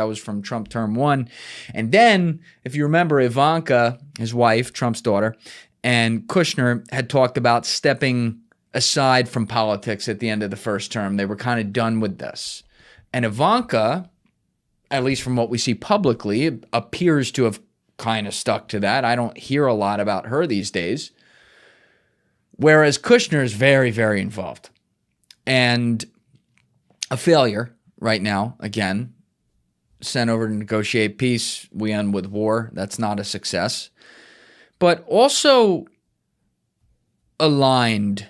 That was from Trump term 1. And then, if you remember, Ivanka, his wife, Trump's daughter, and Kushner had talked about stepping aside from politics at the end of the first term. They were kind of done with this. And Ivanka, at least from what we see publicly, appears to have kind of stuck to that. I don't hear a lot about her these days. Whereas Kushner is very, very involved. And a failure right now, again, sent over to negotiate peace. We end with war. That's not a success. But also aligned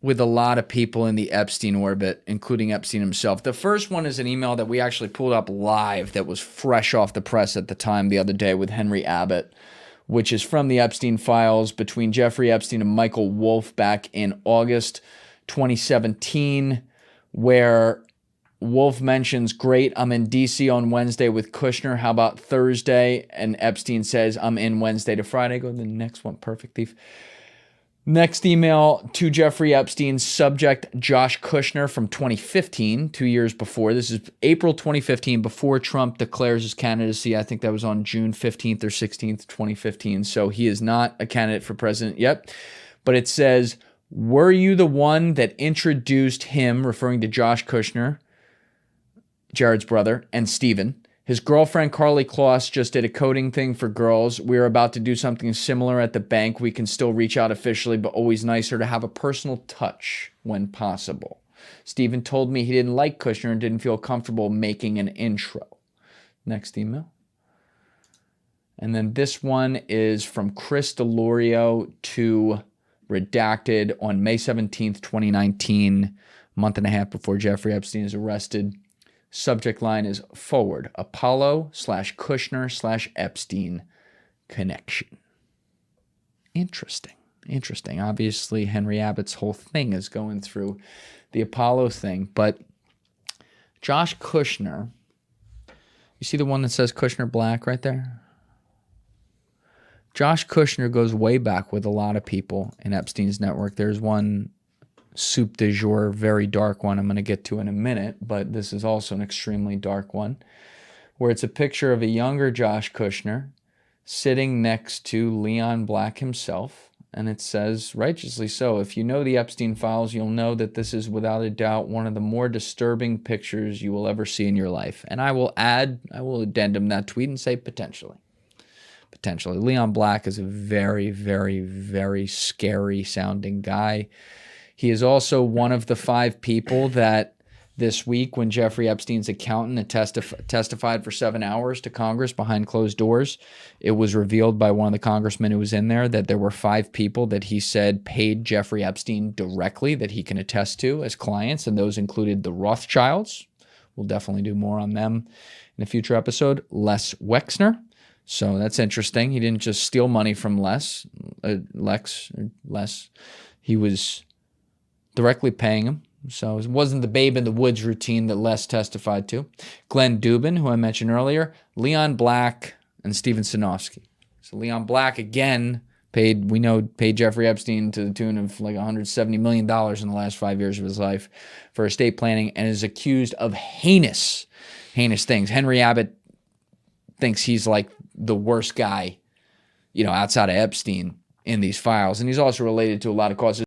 with a lot of people in the Epstein orbit, including Epstein himself. The first one is an email that we actually pulled up live that was fresh off the press at the time the other day with Henry Abbott, which is from the Epstein files between Jeffrey Epstein and Michael Wolff back in August 2017, where Wolff mentions, great, I'm in D.C. on Wednesday with Kushner. How about Thursday? And Epstein says, I'm in Wednesday to Friday. Go to the next one. Perfect thief. Next email to Jeffrey Epstein, subject Josh Kushner from 2015, 2 years before. This is April 2015, before Trump declares his candidacy. I think that was on June 15th or 16th, 2015. So he is not a candidate for president yet. But it says, were you the one that introduced him, referring to Josh Kushner, Jared's brother, and Steven? His girlfriend, Carly Kloss, just did a coding thing for girls. We're about to do something similar at the bank. We can still reach out officially, but always nicer to have a personal touch when possible. Steven told me he didn't like Kushner and didn't feel comfortable making an intro. Next email. And then this one is from Chris DeLorio to Redacted on May 17th, 2019, month and a half before Jeffrey Epstein is arrested. Subject line is forward, Apollo/Kushner/Epstein connection. Interesting. Obviously, Henry Abbott's whole thing is going through the Apollo thing. But Josh Kushner, you see the one that says Kushner Black right there? Josh Kushner goes way back with a lot of people in Epstein's network. There's one soup du jour, very dark one I'm going to get to in a minute, but this is also an extremely dark one, where it's a picture of a younger Josh Kushner sitting next to Leon Black himself, and it says, righteously so, if you know the Epstein files, you'll know that this is without a doubt one of the more disturbing pictures you will ever see in your life. And I will addendum that tweet and say potentially. Leon Black is a very, very, very scary sounding guy. He is also one of the 5 people that this week, when Jeffrey Epstein's accountant had testified for 7 hours to Congress behind closed doors, it was revealed by one of the congressmen who was in there that there were 5 people that he said paid Jeffrey Epstein directly that he can attest to as clients, and those included the Rothschilds. We'll definitely do more on them in a future episode. Les Wexner. So that's interesting. He didn't just steal money from Les. He was directly paying him. So it wasn't the babe in the woods routine that Les testified to. Glenn Dubin, who I mentioned earlier, Leon Black, and Steven Sinofsky. So Leon Black, again, paid Jeffrey Epstein to the tune of like $170 million in the last 5 years of his life for estate planning, and is accused of heinous things. Henry Abbott thinks he's like the worst guy, outside of Epstein in these files. And he's also related to a lot of causes.